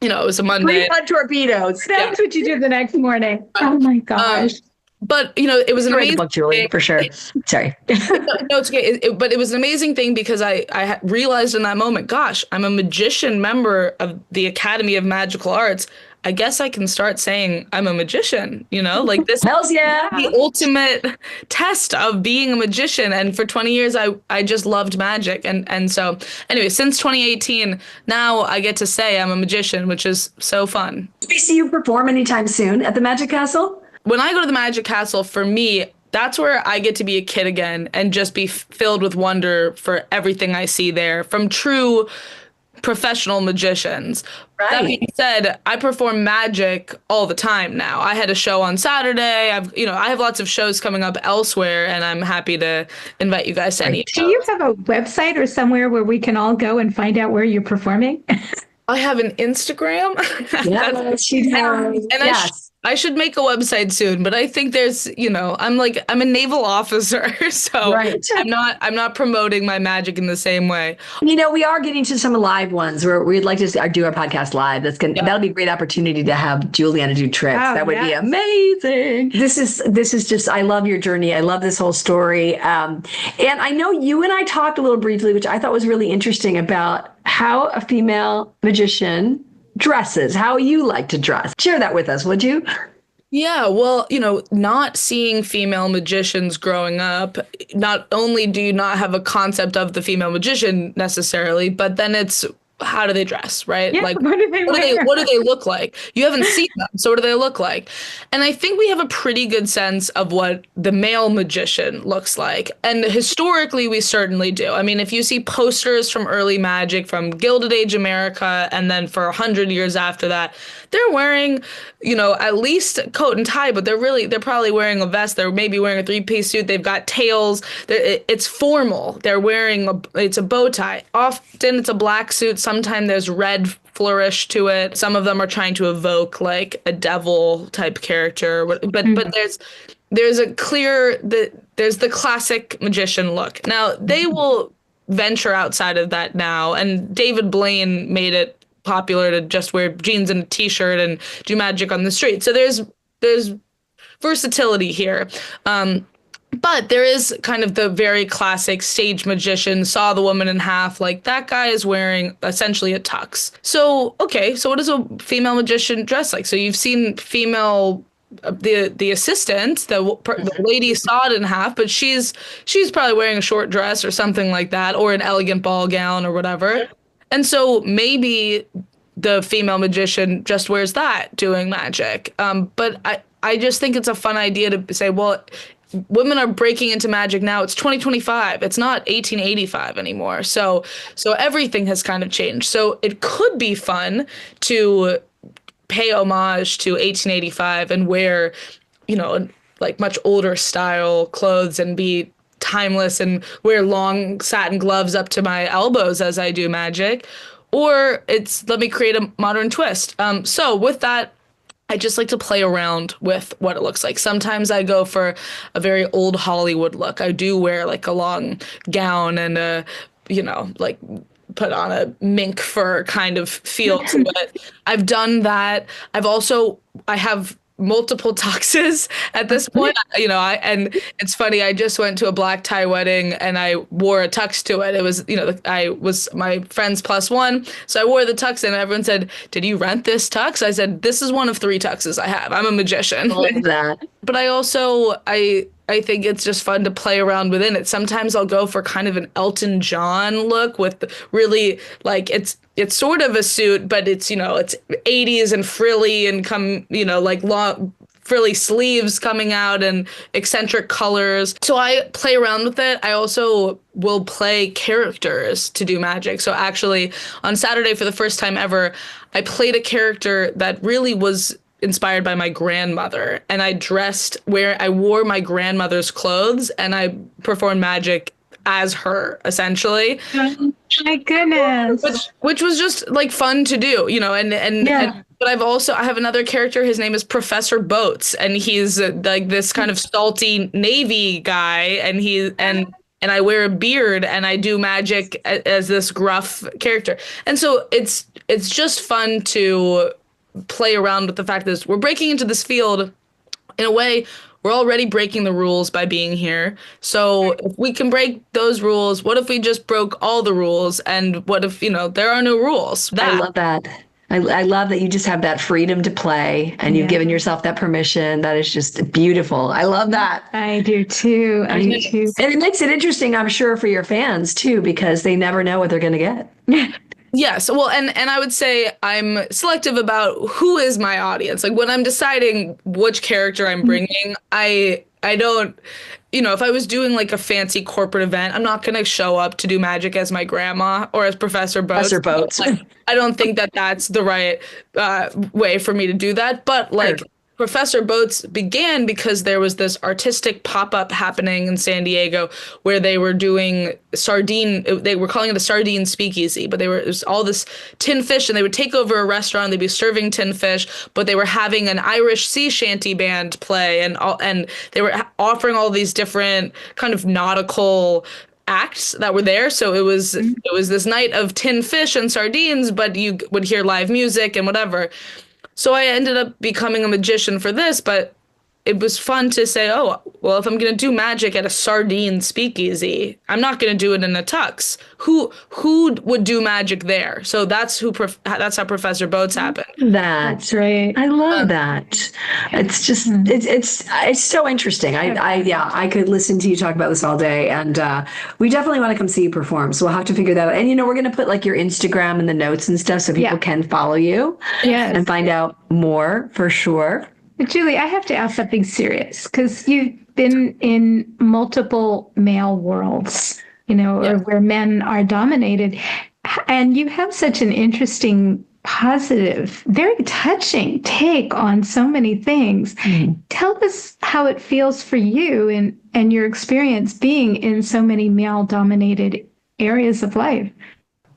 it was a Monday. Brief on torpedoes. That's what you do the next morning. Oh my gosh. But it was an Write the amazing book, Julie, thing. for sure. Sorry. No, it's okay. But it was an amazing thing because I realized in that moment, gosh, I'm a magician member of the Academy of Magical Arts. I guess I can start saying I'm a magician, like this Hells yeah. is the ultimate test of being a magician. And for 20 years, I just loved magic. And so anyway, since 2018, now I get to say I'm a magician, which is so fun. Do we see you perform anytime soon at the Magic Castle? When I go to the Magic Castle, for me, that's where I get to be a kid again and just be filled with wonder for everything I see there from true professional magicians. Right. That being said, I perform magic all the time now. I had a show on Saturday. I have lots of shows coming up elsewhere, and I'm happy to invite you guys to any. Do you have a website or somewhere where we can all go and find out where you're performing? I have an Instagram. Yeah, she does. And Yes. I should make a website soon, but I think there's, I'm a naval officer, so Right. I'm not promoting my magic in the same way. We are getting to some live ones where we'd like to do our podcast live. That'll be a great opportunity to have Juliana do tricks. Oh, that would be yes. amazing. This is just, I love your journey. I love this whole story. And I know you and I talked a little briefly, which I thought was really interesting, about how a female magician dresses, how you like to dress. Share that with us, would you? Yeah, well, not seeing female magicians growing up, not only do you not have a concept of the female magician necessarily, but then it's how do they dress, right? Yeah, Like, what do they wear? what do they look like? You haven't seen them, so what do they look like? And I think we have a pretty good sense of what the male magician looks like. And historically, we certainly do. I mean, if you see posters from early magic, from Gilded Age America, and then for 100 years after that, they're wearing, at least coat and tie, but they're probably wearing a vest. They're maybe wearing a three-piece suit. They've got tails. It's formal. They're wearing it's a bow tie. Often it's a black suit. Sometimes there's red flourish to it. Some of them are trying to evoke like a devil type character, but there's a clear there's the classic magician look. Now they will venture outside of that now, and David Blaine made it popular to just wear jeans and a t-shirt and do magic on the street. So there's versatility here. But there is kind of the very classic stage magician, saw the woman in half, like that guy is wearing essentially a tux. So, okay, so what does a female magician dress like? So you've seen female, the assistant, the lady sawed in half, but she's probably wearing a short dress or something like that, or an elegant ball gown or whatever. And so maybe the female magician just wears that doing magic. But I just think it's a fun idea to say, well, women are breaking into magic now. It's 2025. It's not 1885 anymore. So everything has kind of changed. So it could be fun to pay homage to 1885 and wear, like much older style clothes and be timeless and wear long satin gloves up to my elbows as I do magic. Or it's let me create a modern twist. So with that, I just like to play around with what it looks like. Sometimes I go for a very old Hollywood look. I do wear like a long gown and like put on a mink fur kind of feel to it. I've done that. I have multiple tuxes at this point, and it's funny. I just went to a black tie wedding and I wore a tux to it. It was, I was my friend's +1. So I wore the tux and everyone said, "Did you rent this tux?" I said, "This is one of 3 tuxes I have. I'm a magician." Love that. But I think it's just fun to play around within it. Sometimes I'll go for kind of an Elton John look with really like it's sort of a suit, but it's 80s and frilly and like long frilly sleeves coming out and eccentric colors. So I play around with it. I also will play characters to do magic. So actually on Saturday, for the first time ever, I played a character that really was inspired by my grandmother, and I wore my grandmother's clothes and I performed magic as her, essentially. My goodness. Which was just like fun to do, and but I have another character. His name is Professor Boats, and he's like this kind of salty Navy guy, and I wear a beard and I do magic as this gruff character. And so it's just fun to play around with the fact that we're breaking into this field in a way. We're already breaking the rules by being here. So if we can break those rules, what if we just broke all the rules? And what if, there are no rules? I love that. I love that you just have that freedom to play and you've given yourself that permission. That is just beautiful. I love that. I do too. I do too. And it makes it interesting, I'm sure, for your fans too, because they never know what they're going to get. Yes. Well, and I would say I'm selective about who is my audience. Like when I'm deciding which character I'm bringing, I don't, if I was doing like a fancy corporate event, I'm not going to show up to do magic as my grandma or as Professor Boats. Professor Boats. I don't think that that's the right way for me to do that. But like Professor Boats began because there was this artistic pop-up happening in San Diego where they were doing they were calling it a sardine speakeasy, but it was all this tin fish, and they would take over a restaurant, they'd be serving tin fish, but they were having an Irish sea shanty band play, and they were offering all these different kind of nautical acts that were there. So it was this night of tin fish and sardines, but you would hear live music and whatever. So I ended up becoming a magician for this, but it was fun to say, oh, well, if I'm going to do magic at a sardine speakeasy, I'm not going to do it in a tux. Who would do magic there? So that's how Professor Boats happened. That's right. I love that. It's just, it's so interesting. I could listen to you talk about this all day, and we definitely want to come see you perform. So we'll have to figure that out. And, we're going to put like your Instagram in the notes and stuff so people can follow you and find out more for sure. Julie, I have to ask something serious, because you've been in multiple male worlds, or where men are dominated. And you have such an interesting, positive, very touching take on so many things. Tell us how it feels for you and your experience being in so many male-dominated areas of life.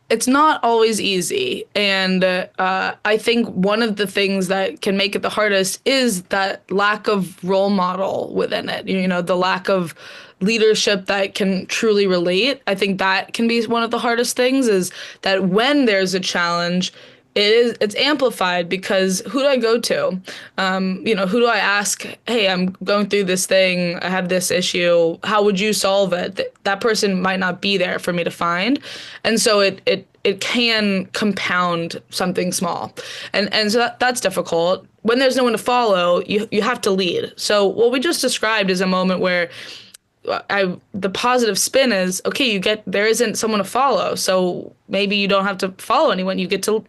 It's not always easy. And I think one of the things that can make it the hardest is that lack of role model within it. The lack of leadership that can truly relate. I think that can be one of the hardest things, is that when there's a challenge, it's amplified, because who do I go to? Who do I ask? Hey, I'm going through this thing. I have this issue. How would you solve it? That person might not be there for me to find. And so it can compound something small. And so that's difficult. When there's no one to follow, you have to lead. So what we just described is a moment where the positive spin is, okay, there isn't someone to follow, so maybe you don't have to follow anyone. You get to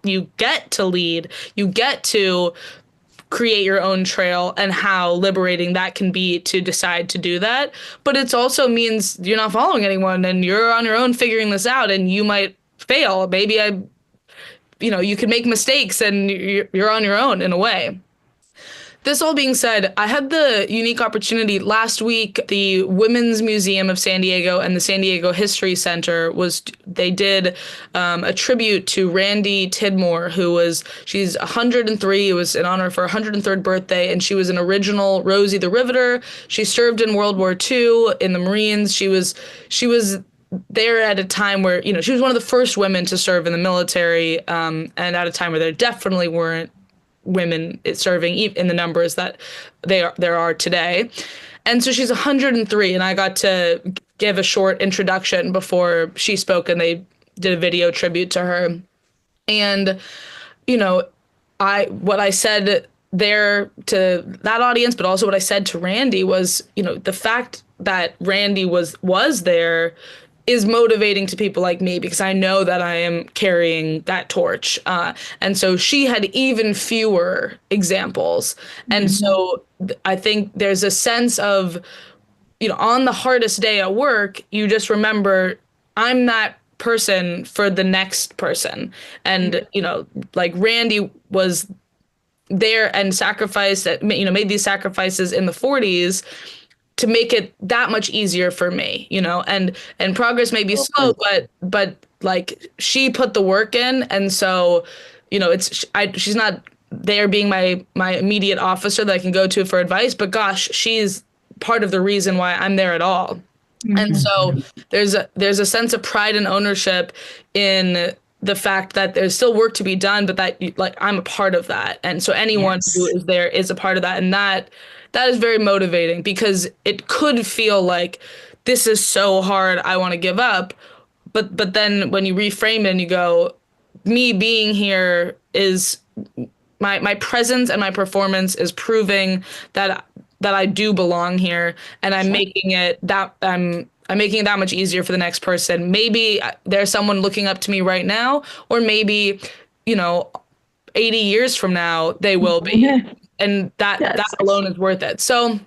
lead. You get to create your own trail, and how liberating that can be to decide to do that. But it also means you're not following anyone, and you're on your own figuring this out, and you might fail. Maybe you can make mistakes, and you're on your own in a way. This all being said, I had the unique opportunity last week. The Women's Museum of San Diego and the San Diego History Center they did a tribute to Randy Tidmore, she's 103. It was in honor of her 103rd birthday, and she was an original Rosie the Riveter. She served in World War II in the Marines. She was there at a time where, she was one of the first women to serve in the military, and at a time where there definitely weren't women serving in the numbers that there are today. And so she's 103, and I got to give a short introduction before she spoke, and they did a video tribute to her. And, what I said there to that audience, but also what I said to Randy was, the fact that Randy was there is motivating to people like me, because I know that I am carrying that torch. And so she had even fewer examples. And so I think there's a sense of, on the hardest day at work, you just remember, I'm that person for the next person. And, like Randy was there and sacrificed, made these sacrifices in the 40s. to make it that much easier for me, and progress may be slow, but like she put the work in. And so, she's not there being my immediate officer that I can go to for advice, but gosh, she's part of the reason why I'm there at all. And so there's a sense of pride and ownership in the fact that there's still work to be done, but that I'm a part of that. And so anyone who is there is a part of that. And that is very motivating, because it could feel like this is so hard, I want to give up. But then when you reframe it and you go, me being here is my presence, and my performance is proving that I do belong here, and I'm making it that I'm making it that much easier for the next person. Maybe there's someone looking up to me right now, or maybe 80 years from now they will be, and that alone is worth it. So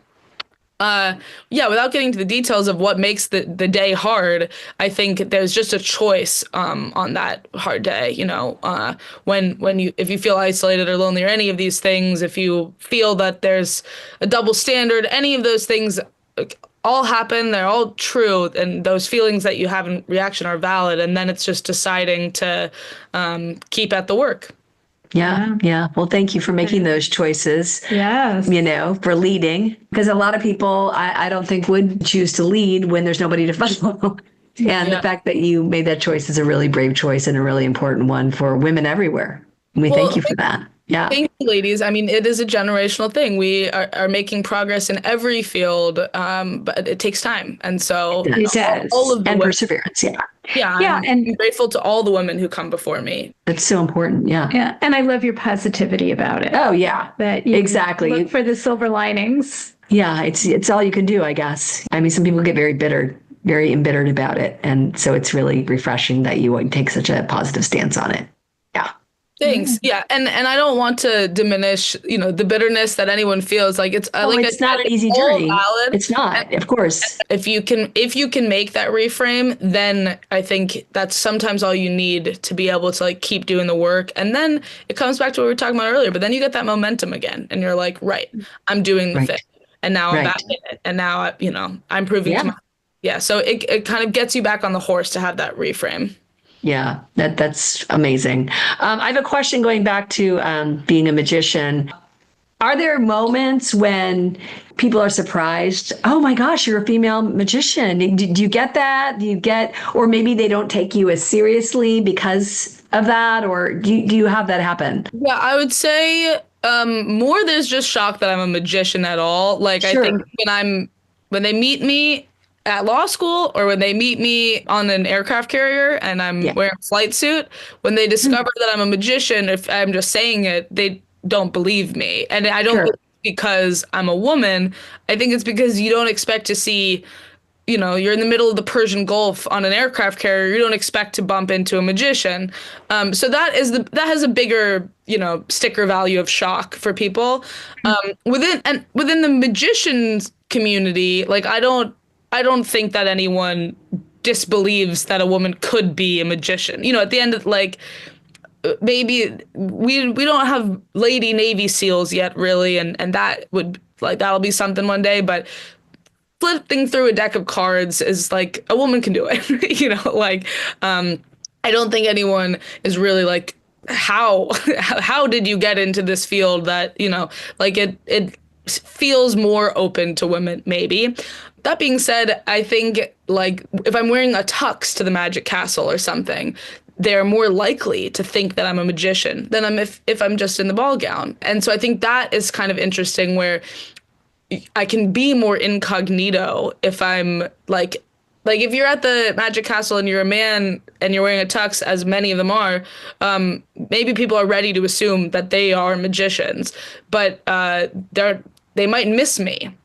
without getting to the details of what makes the day hard, I think there's just a choice on that hard day. If you feel isolated or lonely or any of these things, if you feel that there's a double standard, any of those things all happen, they're all true, and those feelings that you have in reaction are valid. And then it's just deciding to keep at the work. Yeah. Well, thank you for making those choices. Yes. For leading, because a lot of people I don't think would choose to lead when there's nobody to follow. And the fact that you made that choice is a really brave choice, and a really important one for women everywhere. And we thank you for that. Yeah. Thank you, ladies. I mean, it is a generational thing. We are making progress in every field, but it takes time. And so it does. All of the and women, perseverance. I'm grateful to all the women who come before me. That's so important. Yeah. And I love your positivity about it. Oh, yeah. That you exactly. look for the silver linings. Yeah. It's all you can do, I guess. I mean, some people get very embittered about it. And so it's really refreshing that you take such a positive stance on it. Yeah. Thanks. Yeah. And I don't want to diminish, the bitterness that anyone feels. Like it's not an easy journey. Valid. It's not, of course. If you can make that reframe, then I think that's sometimes all you need to be able to keep doing the work. And then it comes back to what we were talking about earlier, but then you get that momentum again, and you're like, right, I'm doing the thing, and now I'm back in it. And now, I'm proving to myself. Yeah. So it kind of gets you back on the horse to have that reframe. Yeah, that's amazing. I have a question going back to being a magician. Are there moments when people are surprised? Oh my gosh, you're a female magician. Do you get that? Or maybe they don't take you as seriously because of that? Or do you have that happen? Yeah, I would say more there's just shock that I'm a magician at all. Like, sure. I think when they meet me at law school, or when they meet me on an aircraft carrier and I'm wearing a flight suit, when they discover that I'm a magician, if I'm just saying it, they don't believe me. And I don't think it's because I'm a woman. I think it's because you don't expect to see, you're in the middle of the Persian Gulf on an aircraft carrier. You don't expect to bump into a magician. So that has a bigger, sticker value of shock for people. Within the magicians community, I don't think that anyone disbelieves that a woman could be a magician. At the end of maybe we don't have lady Navy SEALs yet, really, and that would that'll be something one day. But flipping through a deck of cards is a woman can do it. I don't think anyone is really how did you get into this field that it feels more open to women, maybe. That being said, I think if I'm wearing a tux to the Magic Castle or something, they're more likely to think that I'm a magician than if I'm just in the ball gown. And so I think that is kind of interesting, where I can be more incognito if I'm if you're at the Magic Castle and you're a man and you're wearing a tux, as many of them are, maybe people are ready to assume that they are magicians, but they might miss me.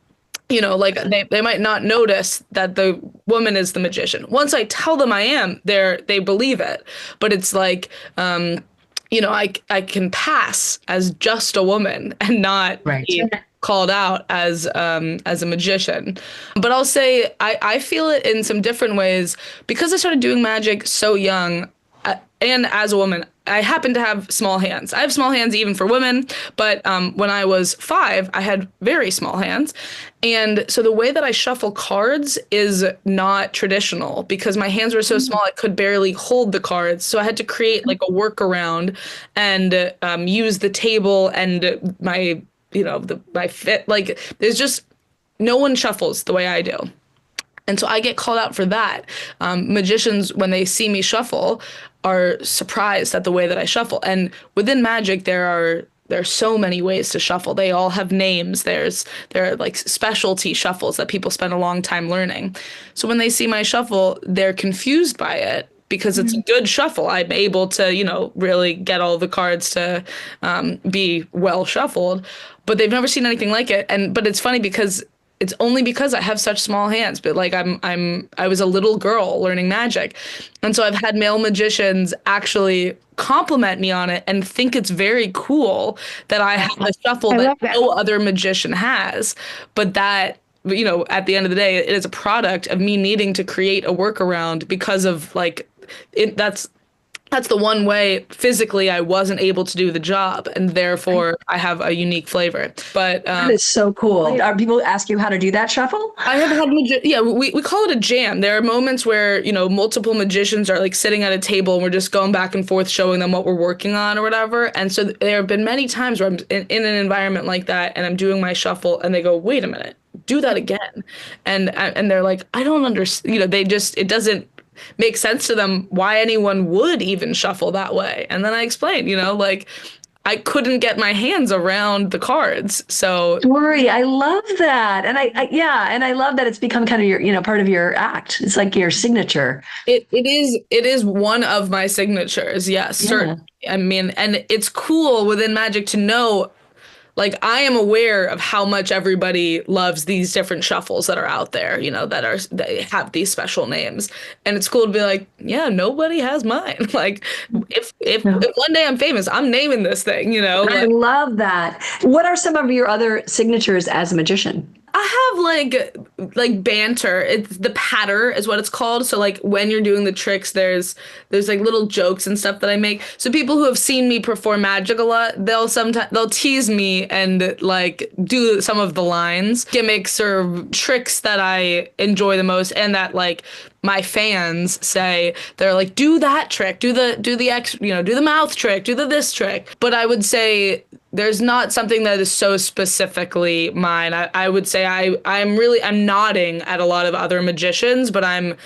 They might not notice that the woman is the magician. Once I tell them I am, they believe it. But it's I can pass as just a woman and not be called out as a magician. But I'll say I feel it in some different ways because I started doing magic so young. And as a woman, I happen to have small hands. I have small hands even for women, but when I was 5, I had very small hands. And so the way that I shuffle cards is not traditional because my hands were so small I could barely hold the cards. So I had to create like a workaround and use the table and my, my fit. Like there's just no one shuffles the way I do. And so I get called out for that. Magicians, when they see me shuffle, are surprised at the way that I shuffle. And within magic, there are so many ways to shuffle. They all have names. There are like specialty shuffles that people spend a long time learning. So when they see my shuffle, they're confused by it because it's a good shuffle. I'm able to, really get all the cards to be well shuffled, but they've never seen anything like it. But it's funny because it's only because I have such small hands, but like I was a little girl learning magic. And so I've had male magicians actually compliment me on it and think it's very cool that I have a shuffle that no other magician has. But that, at the end of the day, it is a product of me needing to create a workaround because of like that's the one way physically I wasn't able to do the job, and therefore I have a unique flavor. But that is so cool. Are people ask you how to do that shuffle? I have had we call it a jam. There are moments where multiple magicians are like sitting at a table and we're just going back and forth showing them what we're working on or whatever. And so there have been many times where I'm in an environment like that and I'm doing my shuffle and they go, "Wait a minute, do that again," and they're like, "I don't understand." It doesn't make sense to them why anyone would even shuffle that way. And then I explained, like I couldn't get my hands around the cards. So Dory, I love that. And I love that it's become kind of your, part of your act. It's like your signature. It is one of my signatures. Yes, certainly. I mean, and it's cool within magic to know, like, I am aware of how much everybody loves these different shuffles that are out there, that have these special names. And it's cool to be like, yeah, nobody has mine. Like, if one day I'm famous, I'm naming this thing, I love that. What are some of your other signatures as a magician? I have like banter. It's the patter is what it's called. So like when you're doing the tricks, there's like little jokes and stuff that I make. So people who have seen me perform magic a lot, they'll tease me and like do some of the lines, gimmicks or tricks that I enjoy the most and that like my fans say. They're like, do that trick, do the do the mouth trick, do this trick. But I would say there's not something that is so specifically mine. I would say I'm nodding at a lot of other magicians, but I'm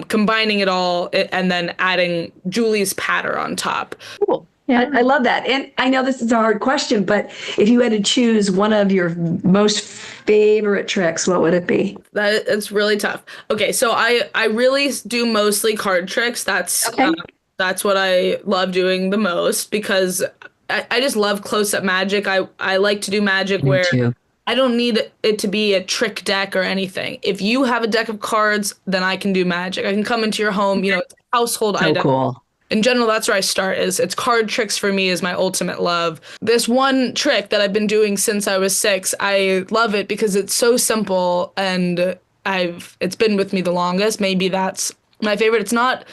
combining it all and then adding Julie's patter on top. Cool. Yeah, I love that. And I know this is a hard question, but if you had to choose one of your most favorite tricks, what would it be? It's really tough. Okay, so I really do mostly card tricks. That's what I love doing the most because I just love close-up magic. I like to do magic where I don't need it to be a trick deck or anything. If you have a deck of cards, then I can do magic. I can come into your home, it's a household item. Cool. In general, that's where I start. It's card tricks for me is my ultimate love. This one trick that I've been doing since I was 6, I love it because it's so simple and it's been with me the longest. Maybe that's my favorite. It's not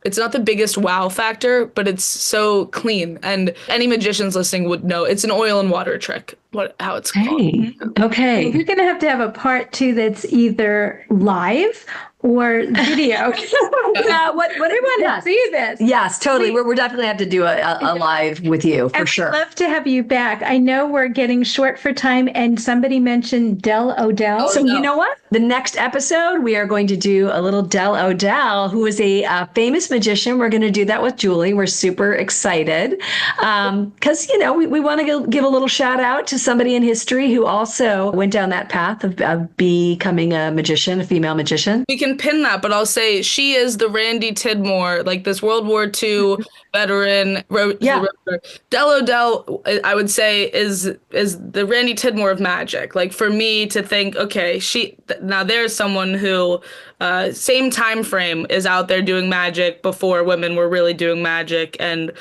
the biggest wow factor, but it's so clean. And any magicians listening would know it's an oil and water trick, how it's called. Okay. You're going to have a part 2 that's either live or video. What we want to see this. Yes, totally. We're definitely have to do a live with you for sure. I'd love to have you back. I know we're getting short for time, and somebody mentioned Del O'Dell. So you know what? The next episode, we are going to do a little Del O'Dell, who is a famous magician. We're going to do that with Julie. We're super excited because, we want to give a little shout out to somebody in history who also went down that path of becoming a magician, a female magician. We can pin that, but I'll say she is the Randy Tidmore, like this World War II veteran. Del O'Dell, I would say, is the Randy Tidmore of magic. Like for me to think, okay, now there's someone who same time frame is out there doing magic before women were really doing magic, and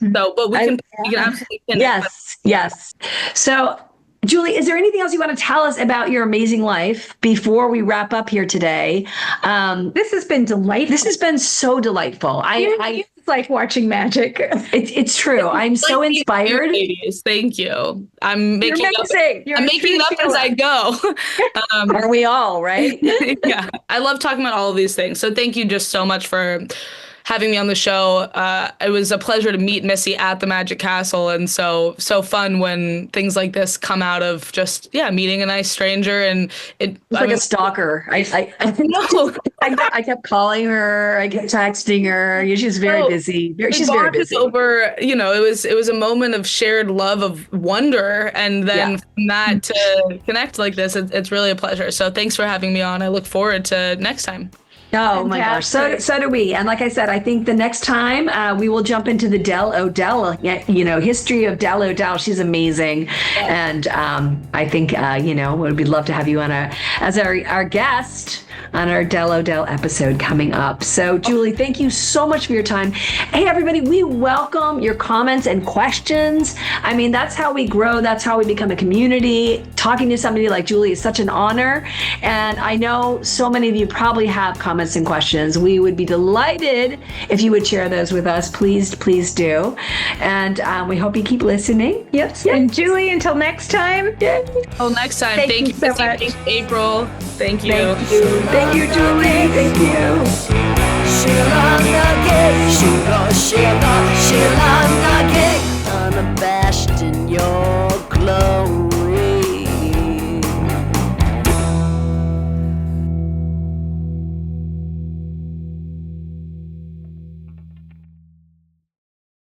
but we can absolutely pin it. Yes. So, Julie, is there anything else you want to tell us about your amazing life before we wrap up here today? This has been delightful. This has been so delightful. It's like watching magic. It's true. I'm so Like these inspired. ladies, thank you. I'm making up. You're I'm a making true up as Sheela. I go. Are we all, right? Yeah, I love talking about all of these things. So thank you just so much for having me on the show. It was a pleasure to meet Missy at the Magic Castle, and so fun when things like this come out of just meeting a nice stranger. And It's like a stalker. no. I kept calling her. I kept texting her. She's very busy. She's very busy. Over, it was a moment of shared love, of wonder, and then from that to connect like this, it's really a pleasure. So thanks for having me on. I look forward to next time. Oh my gosh. So do we. And like I said, I think the next time we will jump into the Dell O'Dell, history of Dell O'Dell. She's amazing. And I think, we'd love to have you on as our guest on our Dell O'Dell episode coming up. So Julie, thank you so much for your time. Hey, everybody, we welcome your comments and questions. I mean, that's how we grow. That's how we become a community. Talking to somebody like Julie is such an honor. And I know so many of you probably have comments and questions. We would be delighted if you would share those with us. Please do. And we hope you keep listening. Yes. And Julie, until next time. Until next time. Thank you so much. Thank you, April. Thank you. Thank you, Julie. Thank you. Sheela Na Gig.